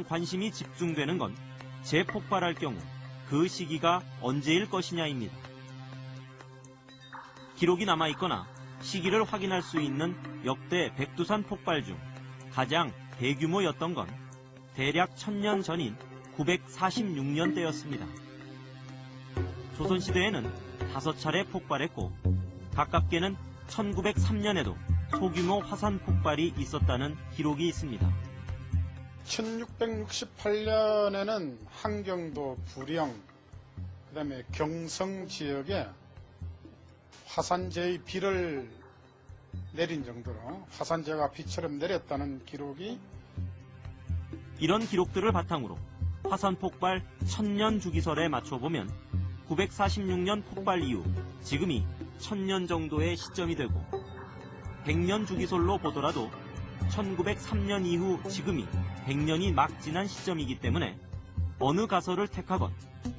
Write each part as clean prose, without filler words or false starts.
관심이 집중되는 건 재폭발할 경우 그 시기가 언제일 것이냐입니다. 기록이 남아있거나 시기를 확인할 수 있는 역대 백두산 폭발 중 가장 대규모였던 건 대략 1000년 전인 946년 때였습니다. 조선시대에는 5차례 폭발했고 가깝게는 1903년에도 소규모 화산 폭발이 있었다는 기록이 있습니다. 1668년에는 한경도 부령, 그다음에 경성 지역에 화산재의 비를 내린 정도로 화산재가 비처럼 내렸다는 기록이 이런 기록들을 바탕으로 화산 폭발 1000년 주기설에 맞춰보면 946년 폭발 이후 지금이 1000년 정도의 시점이 되고 100년 주기설로 보더라도 1903년 이후 지금이 100년이 막 지난 시점이기 때문에 어느 가설을 택하건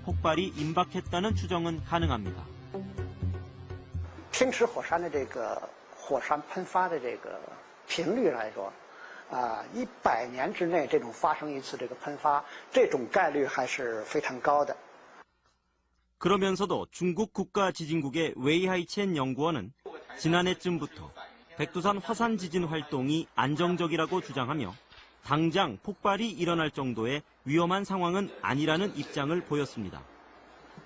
폭발이 임박했다는 추정은 가능합니다. 平时火山的这个火山喷发的这个频率来说，100年之内这种发生一次这个喷发，这种概率还是非常高的。 그러면서도 중국 국가지진국의 웨이하이첸 연구원은 지난해쯤부터 백두산 화산 지진 활동이 안정적이라고 주장하며 당장 폭발이 일어날 정도의 위험한 상황은 아니라는 입장을 보였습니다.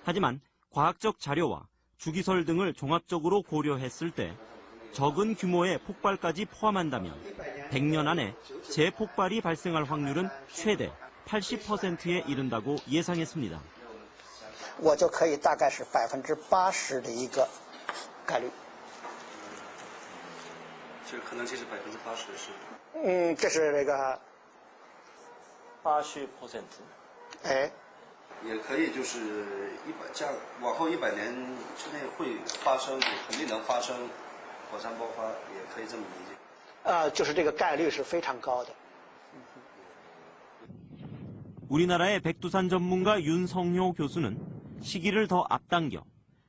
하지만 과학적 자료와 주기설 등을 종합적으로 고려했을 때 적은 규모의 폭발까지 포함한다면 100년 안에 재폭발이 발생할 확률은 최대 80%에 이른다고 예상했습니다. 我就可以大概是80%的一个概率。这可能性是80%是。这是这个80%。哎。 也可以就是这样往后100年之内会发生，肯定能发生火山爆发，也可以这么理解。就是这个概率是非常高的。 우리나라의 백두산 전문가 윤성효 교수는 시기를 더 앞당겨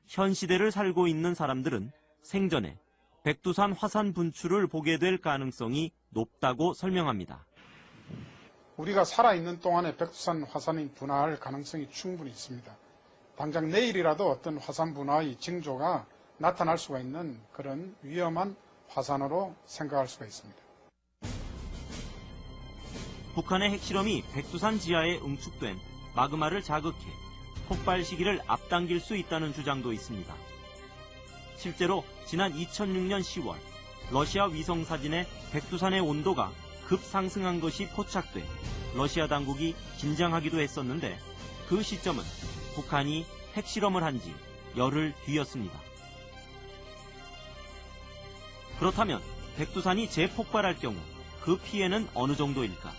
현 시대를 살고 있는 사람들은 생전에 백두산 화산 분출을 보게 될 가능성이 높다고 설명합니다. 우리가 살아있는 동안에 백두산 화산이 분화할 가능성이 충분히 있습니다. 당장 내일이라도 어떤 화산 분화의 징조가 나타날 수가 있는 그런 위험한 화산으로 생각할 수가 있습니다. 북한의 핵실험이 백두산 지하에 응축된 마그마를 자극해 폭발 시기를 앞당길 수 있다는 주장도 있습니다. 실제로 지난 2006년 10월 러시아 위성 사진에 백두산의 온도가 급상승한 것이 포착돼 러시아 당국이 긴장하기도 했었는데 그 시점은 북한이 핵실험을 한 지 열흘 뒤였습니다. 그렇다면 백두산이 재폭발할 경우 그 피해는 어느 정도일까?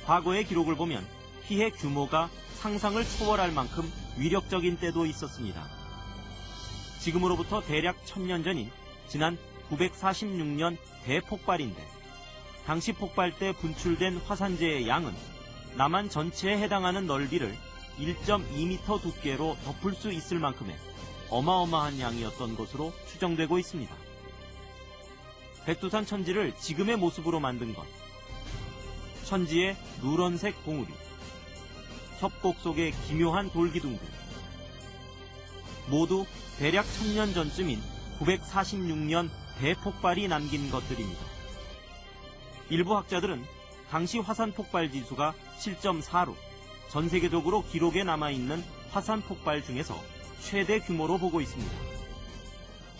과거의 기록을 보면 피해 규모가 상상을 초월할 만큼 위력적인 때도 있었습니다. 지금으로부터 대략 1000년 전인 지난 946년 대폭발인데 당시 폭발 때 분출된 화산재의 양은 남한 전체에 해당하는 넓이를 1.2m 두께로 덮을 수 있을 만큼의 어마어마한 양이었던 것으로 추정되고 있습니다. 백두산 천지를 지금의 모습으로 만든 것, 천지의 누런색 봉우리, 협곡 속의 기묘한 돌기둥들, 모두 대략 1000년 전쯤인 946년 대폭발이 남긴 것들입니다. 일부 학자들은 당시 화산 폭발 지수가 7.4로 전 세계적으로 기록에 남아있는 화산 폭발 중에서 최대 규모로 보고 있습니다.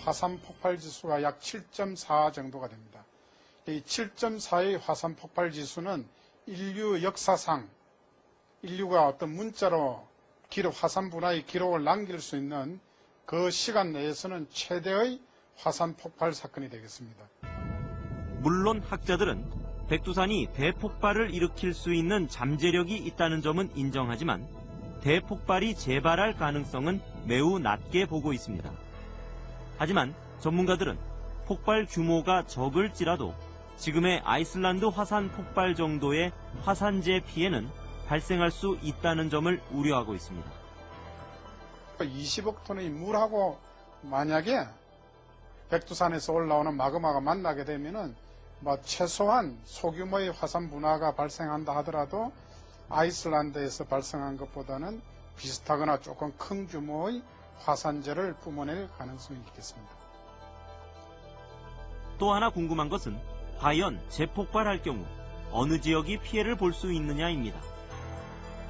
화산 폭발 지수가 약 7.4 정도가 됩니다. 이 7.4의 화산 폭발 지수는 인류 역사상 인류가 어떤 문자로 화산 분화의 기록을 남길 수 있는 그 시간 내에서는 최대의 화산 폭발 사건이 되겠습니다. 물론 학자들은 백두산이 대폭발을 일으킬 수 있는 잠재력이 있다는 점은 인정하지만 대폭발이 재발할 가능성은 매우 낮게 보고 있습니다. 하지만 전문가들은 폭발 규모가 적을지라도 지금의 아이슬란드 화산 폭발 정도의 화산재 피해는 발생할 수 있다는 점을 우려하고 있습니다. 20억 톤의 물하고 만약에 백두산에서 올라오는 마그마가 만나게 되면은 최소한 소규모의 화산 분화가 발생한다 하더라도 아이슬란드에서 발생한 것보다는 비슷하거나 조금 큰 규모의 화산재를 뿜어낼 가능성이 있겠습니다. 또 하나 궁금한 것은 과연 재폭발할 경우 어느 지역이 피해를 볼 수 있느냐입니다.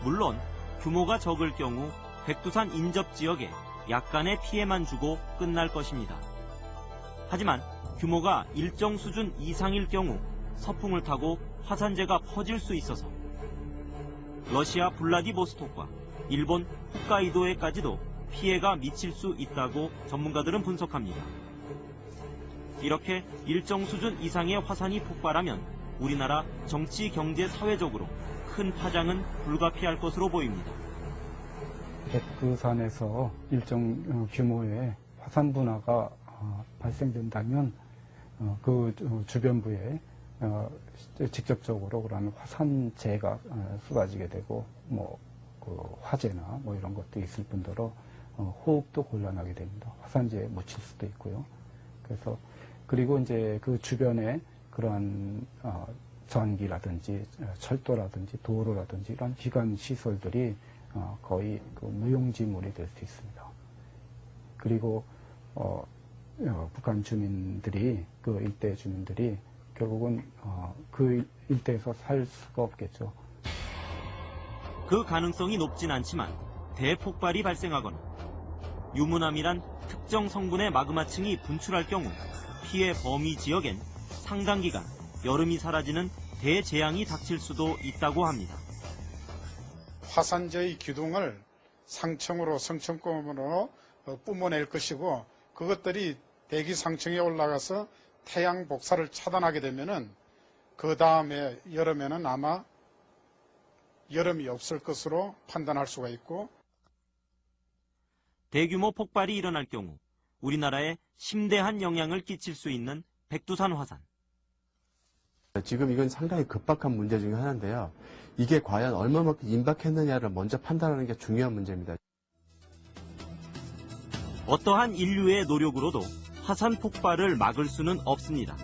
물론 규모가 적을 경우 백두산 인접 지역에 약간의 피해만 주고 끝날 것입니다. 하지만 규모가 일정 수준 이상일 경우 서풍을 타고 화산재가 퍼질 수 있어서 러시아 블라디보스톡과 일본 홋카이도에까지도 피해가 미칠 수 있다고 전문가들은 분석합니다. 이렇게 일정 수준 이상의 화산이 폭발하면 우리나라 정치, 경제, 사회적으로 큰 파장은 불가피할 것으로 보입니다. 백두산에서 일정 규모의 화산 분화가 발생된다면 그 주변부에 직접적으로 그러면 화산재가 쏟아지게 되고 그 화재나 이런 것도 있을 뿐더러 호흡도 곤란하게 됩니다. 화산재에 묻힐 수도 있고요. 그리고 이제 그 주변에 그러한 전기라든지 철도라든지 도로라든지 이런 기관 시설들이 거의 그 무용지물이 될 수 있습니다. 그리고 북한 주민들이 그 일대 주민들이 결국은 그 일대에서 살 수가 없겠죠. 그 가능성이 높진 않지만 대폭발이 발생하거나 유문암이란 특정 성분의 마그마층이 분출할 경우 피해 범위 지역엔 상당 기간 여름이 사라지는 대재앙이 닥칠 수도 있다고 합니다. 화산재의 기둥을 상층으로 성층권으로 뿜어낼 것이고 그것들이 대기 상층에 올라가서 태양 복사를 차단하게 되면은 그 다음에 여름에는 아마 여름이 없을 것으로 판단할 수가 있고 대규모 폭발이 일어날 경우 우리나라에 심대한 영향을 끼칠 수 있는 백두산 화산. 지금 이건 상당히 급박한 문제 중에 하나인데요. 이게 과연 얼마만큼 임박했느냐를 먼저 판단하는 게 중요한 문제입니다. 어떠한 인류의 노력으로도 화산 폭발을 막을 수는 없습니다.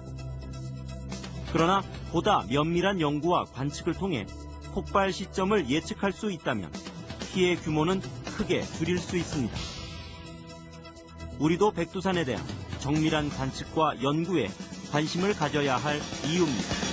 그러나 보다 면밀한 연구와 관측을 통해 폭발 시점을 예측할 수 있다면 피해 규모는 크게 줄일 수 있습니다. 우리도 백두산에 대한 정밀한 관측과 연구에 관심을 가져야 할 이유입니다.